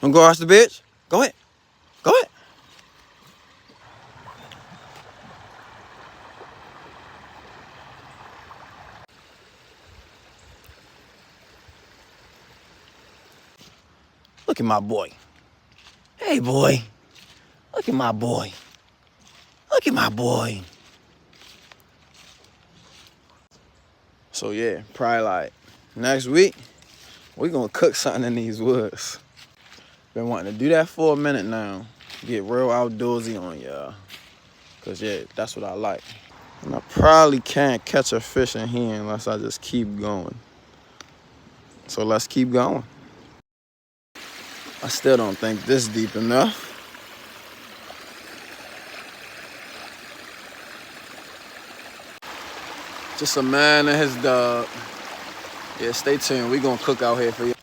Wanna go watch the bitch? Go ahead. Go ahead. Look at my boy. Hey, boy. Look at my boy. Look at my boy. So, yeah, probably like next week, we gonna cook something in these woods. Been wanting to do that for a minute now. Get real outdoorsy on y'all. Cause yeah, that's what I like. And I probably can't catch a fish in here unless I just keep going. So let's keep going. I still don't think this deep enough. Just a man and his dog. Yeah, stay tuned. We gonna cook out here for you.